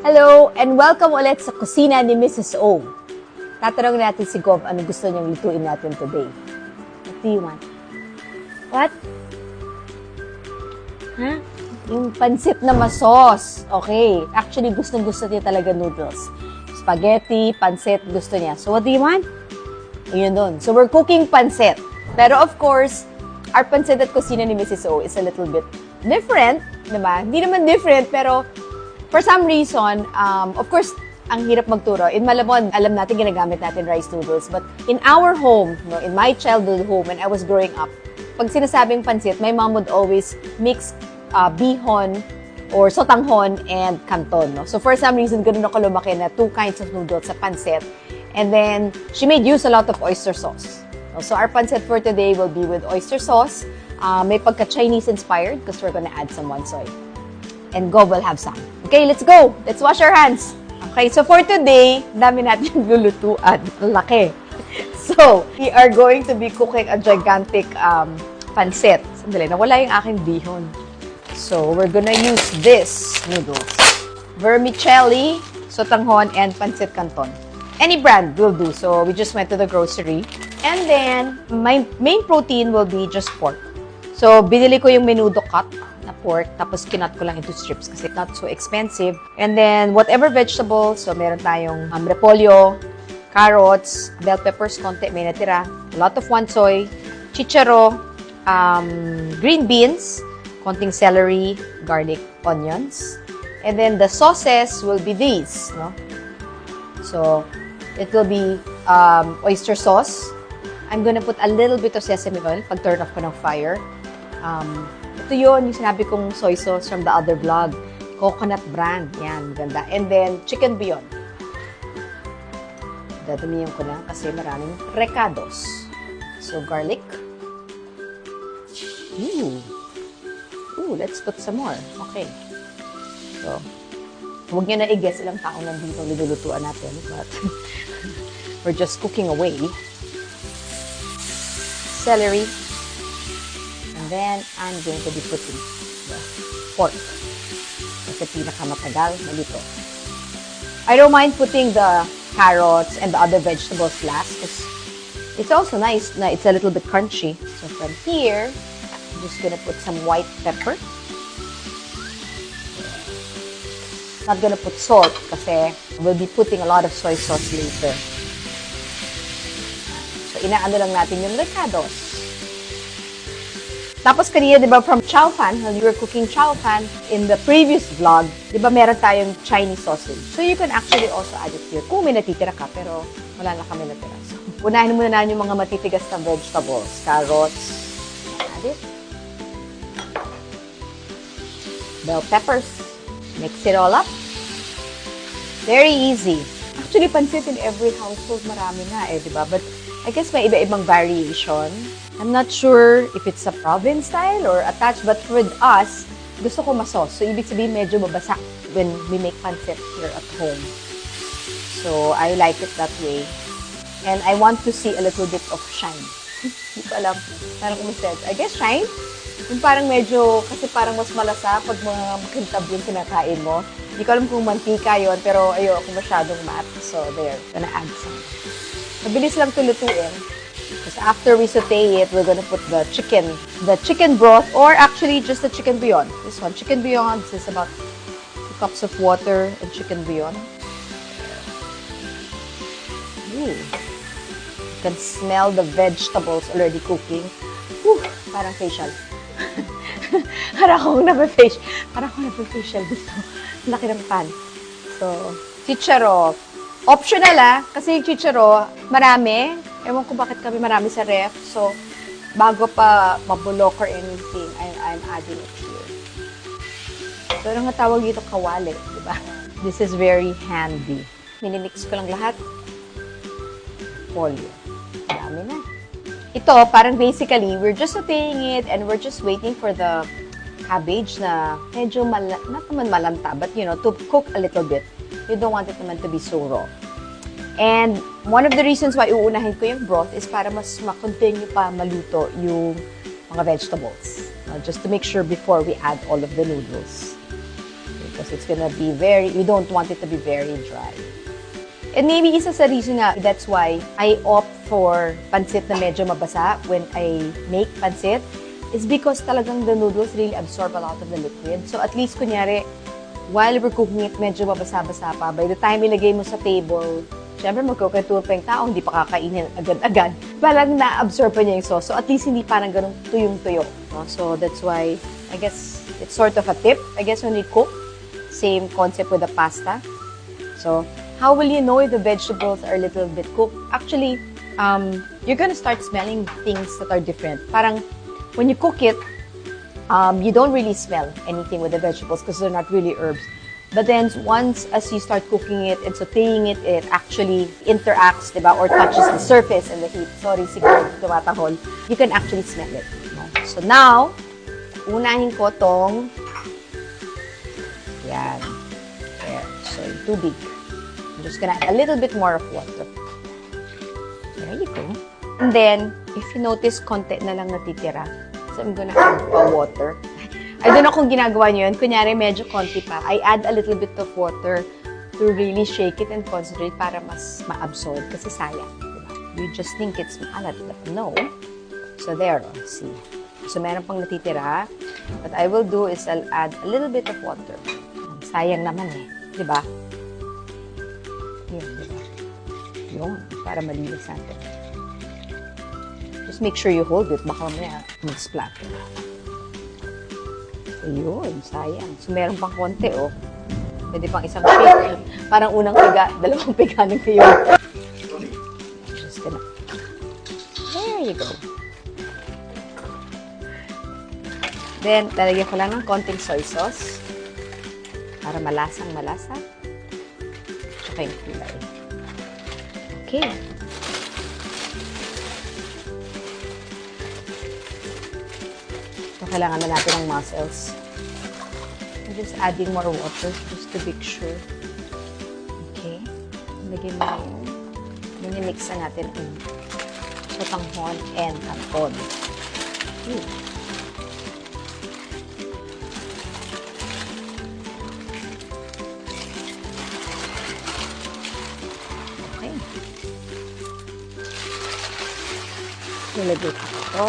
Hello, and welcome ulit sa kusina ni Mrs. O. Tatanungin natin si Gov ano gusto niyang lutuin natin today. What do you want? What? Huh? Yung pancit na masos. Okay. Actually, gustong-gusto niya talaga noodles. Spaghetti, pancit, gusto niya. So, what do you want? Ayun doon. So, we're cooking pancit. Pero of course, our pancit at kusina ni Mrs. O is a little bit different. Diba? Hindi naman different, pero for some reason, of course, ang hirap magturo. In Malabon, alam natin ginagamit natin rice noodles. But in our home, no, in my childhood home, when I was growing up, pag sinasabing pancit, my mom would always mix bihon or sotanghon and canton. No? So for some reason, ganun ako lumaki na two kinds of noodles sa pancit. And then, she made use a lot of oyster sauce. So our pancit for today will be with oyster sauce. May pagka-Chinese inspired because we're gonna add some wansoy. And Go will have some. Okay, let's go! Let's wash our hands! Okay, so for today, dami natin lulutuan. Laki. So, we are going to be cooking a gigantic pancit. Sandali, nawala yung aking bihon. So, we're gonna use this noodles. Vermicelli, sotanghon, and pancit canton. Any brand will do. So, we just went to the grocery. And then, my main protein will be just pork. So, binili ko yung menudo cut na pork, tapos kinat ko lang into strips kasi not so expensive. And then, whatever vegetables, so meron tayong repolyo, carrots, bell peppers, konti, may natira, a lot of wansoy, chicharo, green beans, konting celery, garlic, onions. And then, the sauces will be these, no? So, it will be oyster sauce. I'm gonna put a little bit of sesame oil pag turn off ko ng fire. Ito yun, yung sinabi kong soy sauce from the other vlog. Coconut brand. Yan, ganda. And then, chicken bouillon. Dadamihan ko na kasi maraming recados. So, garlic. Ooh, let's put some more. Okay. So, huwag nyo na i-guess ilang taong nandito nilulutuan natin. But, we're just cooking away. Celery. And then, I'm going to be putting the pork. Kasi pinakamatagal, malito. I don't mind putting the carrots and the other vegetables last because it's also nice na it's a little bit crunchy. So from here, I'm just gonna put some white pepper. Not gonna put salt kasi we'll be putting a lot of soy sauce later. So inaano lang natin yung recados. Tapos kanina, di ba, from chow fan, when you were cooking chow fan in the previous vlog, di ba, meron tayong Chinese sausage. So, you can actually also add it here. Kung may natitira ka, pero wala na kami natira. So, unahin muna na yung mga matitigas na vegetables. Carrots. Add it. Bell peppers. Mix it all up. Very easy. Actually, pancit in every household, marami na di ba? But, I guess may iba-ibang variation. I'm not sure if it's a province style or attached, but with us, gusto ko masos. So, ibig sabihin medyo mabasa when we make pancit here at home. So, I like it that way. And I want to see a little bit of shine. Hindi ko alam. Parang umisaid. I guess shine? Yung parang medyo, kasi parang mas malasa pag mga makintab yung kinakain mo. Hindi ko alam kung mantika yon, pero ayoko masyadong matte. So, there. Gonna add some. Mabilis lang ito lutuin. Because after we saute it, we're gonna put the chicken broth, or actually just the chicken bouillon. This one, chicken bouillon, this is about 2 cups of water and chicken bouillon. Ooh. You can smell the vegetables already cooking. Whew, parang facial. Parang akong nape-facial dito. Laki ng pan. So, chicharo. Optional kasi yung chicharo, marami. Ewan ko bakit kami marami sa ref. So, bago pa mabulok or anything, I'm adding it here. So, ano nga tawag dito? Kawali, di ba? This is very handy. Minimix ko lang lahat. Polio. Dami na. Ito, parang basically, we're just sauteing it and we're just waiting for the cabbage na medyo, not naman malanta, but you know, to cook a little bit. You don't want it naman to be so raw. And one of the reasons why uunahin ko yung broth is para mas ma-continue pa maluto yung mga vegetables. Just to make sure before we add all of the noodles. Because it's gonna be you don't want it to be very dry. And maybe isa sa reason nga, that's why I opt for pancit na medyo mabasa when I make pancit, is because talagang the noodles really absorb a lot of the liquid. So at least, kunyari, while we're cooking it, medyo mabasa-basa pa. By the time ilagay mo sa table, syempre magkukuntul pa yung tao, hindi pa kakainin agad-agad. Parang na-absorb pa niya yung sauce. So at least hindi parang ganun tuyong-tuyo. No? So that's why, I guess, it's sort of a tip. I guess when we cook, same concept with the pasta. So, how will you know if the vegetables are a little bit cooked? Actually, you're gonna start smelling things that are different. Parang, when you cook it, you don't really smell anything with the vegetables because they're not really herbs. But then, once as you start cooking it and sauteing it, it actually interacts, diba? Or touches the surface and the heat. Sorry, siguro tumatahol. You can actually smell it. No? So now, unahin ko tong yan. There. So, yung tubig. I'm just gonna add a little bit more of water. There you go. And then, if you notice, konti na lang natitira. So, I'm gonna add pa water. I don't know kung ginagawa nyo yun. Kunyari, medyo konti pa. I add a little bit of water to really shake it and concentrate para mas ma-absorb. Kasi sayang. Diba? You just think it's maalat, but no. So, there. See. So, meron pang natitira. What I will do is I'll add a little bit of water. Sayang naman eh. Diba? Yun, diba? Yun. Para malinis natin. Just make sure you hold it. Baka mamaya mag-splatter. So, yun. Sayang. So, meron pang konti, oh. Pwede pang isang shake. Parang unang piga. Dalawang piga ng kayo. Just gonna... There you go. Then, lalagyan ko lang ng konting soy sauce. Para malasang-malasa. Tsaka yung kulay. Okay. So, kailangan na natin ng mussels. I'm just adding more water just to make sure. Okay. Lagyan mo yun. Minimix na natin yung sotanghon and canton. Okay. Nilagay ko ito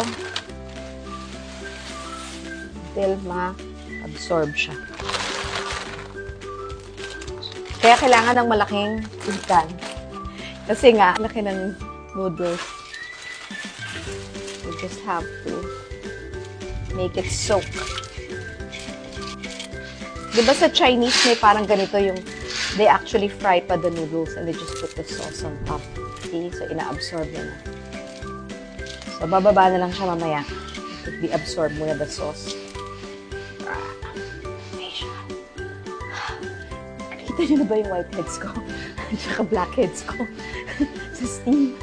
until ma-absorb siya. Kaya kailangan ng malaking ikan. Kasi nga, laki ng noodles. You just have to make it soak. Diba sa Chinese may parang ganito yung they actually fry pa the noodles and they just put the sauce on top. Okay? So, ina-absorb na. So, bababa na lang siya mamaya. I-absorb muna the sauce. Nakita niyo na ba yung whiteheads ko? Tsaka blackheads ko? Sa steam.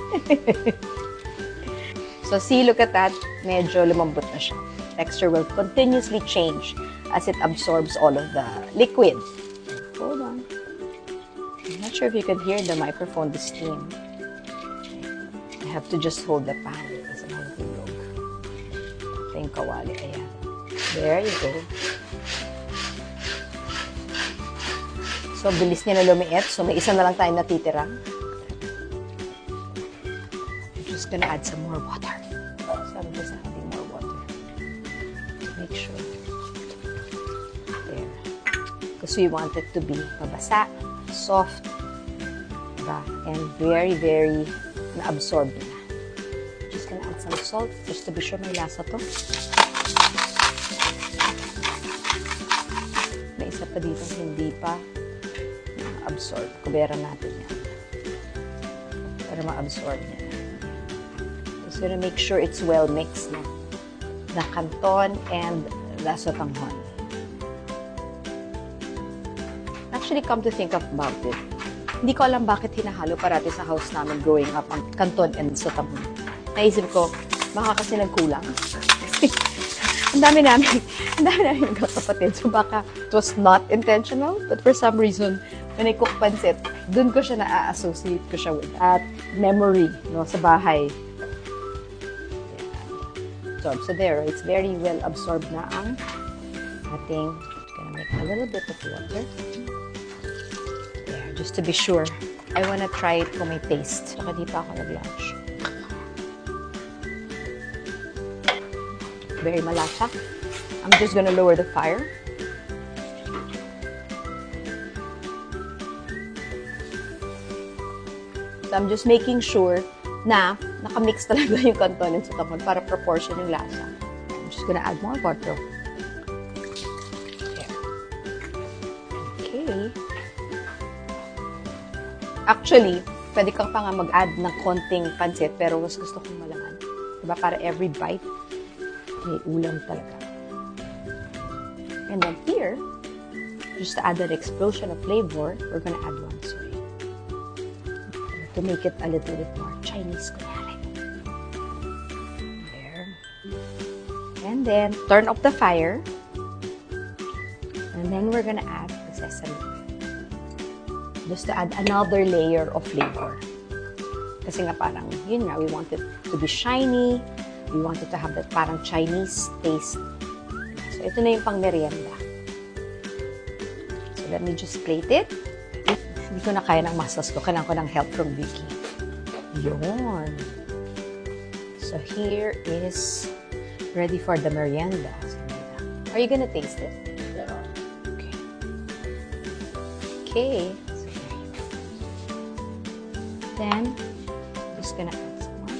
So, see, look at that. Medyo lumambot na siya. Texture will continuously change as it absorbs all of the liquid. Hold on. I'm not sure if you can hear the microphone, the steam. I have to just hold the pan. Yung kawali. Ayan. There you go. So, bilis niya na lumiit. So, may isa na lang tayong natitira. I'm just gonna add some more water. So, I'm just adding more water. Make sure. There. Because we want it to be mabasa, soft, diba? And very, very na-absorb na. Just gonna add some salt just to be sure may lasa to. May isa pa dito hindi pa ma-absorb. Kubera natin yan. Para ma-absorb niya. Just gonna make sure it's well mixed na. The canton and the sotanghon. Actually, come to think about it, hindi ko alam bakit hinahalo parati sa house namin growing up ang canton and sotanghon. Naisip ko, baka kasi nagkulang. ang dami namin magkakapatid. So baka it was not intentional, but for some reason, when I cook pancit, dun ko siya na-associate ko siya with that memory, no, sa bahay. So there, it's very well absorbed na ang ating, gonna make a little bit of water. There, just to be sure. I wanna try it kung may taste. Saka di pa ako nag-lunch. Very malasa. I'm just gonna lower the fire. So I'm just making sure na nakamix talaga yung canton and cinnamon para proportion yung lasa. I'm just gonna add more water. There. Okay. Actually, pwede kang pa nga mag-add ng konting pancit pero mas gusto kong malaman. Diba? Para every bite, may ulam talaga. And then here, just to add an explosion of flavor, we're gonna add one soy. To make it a little bit more Chinese kunyari. There. And then, turn off the fire. And then we're gonna add the sesame oil. Just to add another layer of flavor. Kasi nga parang, yun nga, we want it to be shiny. We want it to have that parang Chinese taste. So, ito na yung pang merienda. So, let me just plate it. Hindi ko na kaya ng muscles ko. Kailangan ko ng help from Vicky. Yun. So, here is ready for the merienda. Are you gonna taste it? Okay. Okay. Then, I'm just gonna add some more.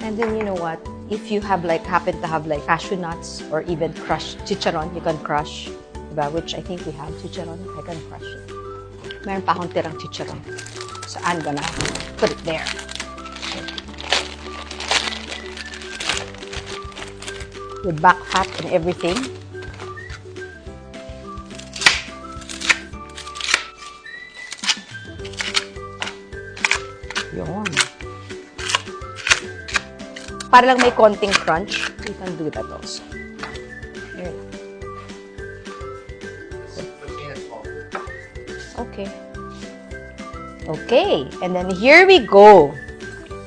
And then, you know what? If you have happen to have cashew nuts or even crushed chicharon, you can crush. Diba? Which I think we have chicharon. I can crush it. Meron pa akong tirang chicharon. So, I'm gonna put it there. With back fat and everything. Yun. Para lang may konting crunch, you can do that also. Here. Okay. Okay. And then here we go.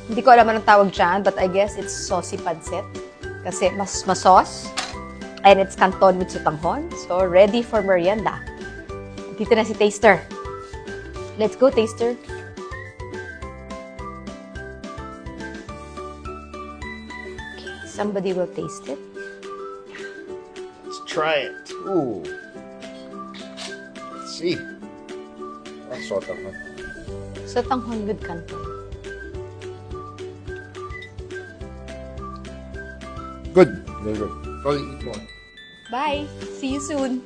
Hindi ko alam anong tawag dyan, but I guess it's saucy pancit. Kasi mas sauce. And it's canton with sutanghon. So, ready for merienda. Dito na si Taster. Let's go, Taster. Somebody will taste it. Let's try it. Ooh. Let's see. That's sort of fun. Sotanghon with canton. Good. Very good. Probably eat more. Bye. See you soon.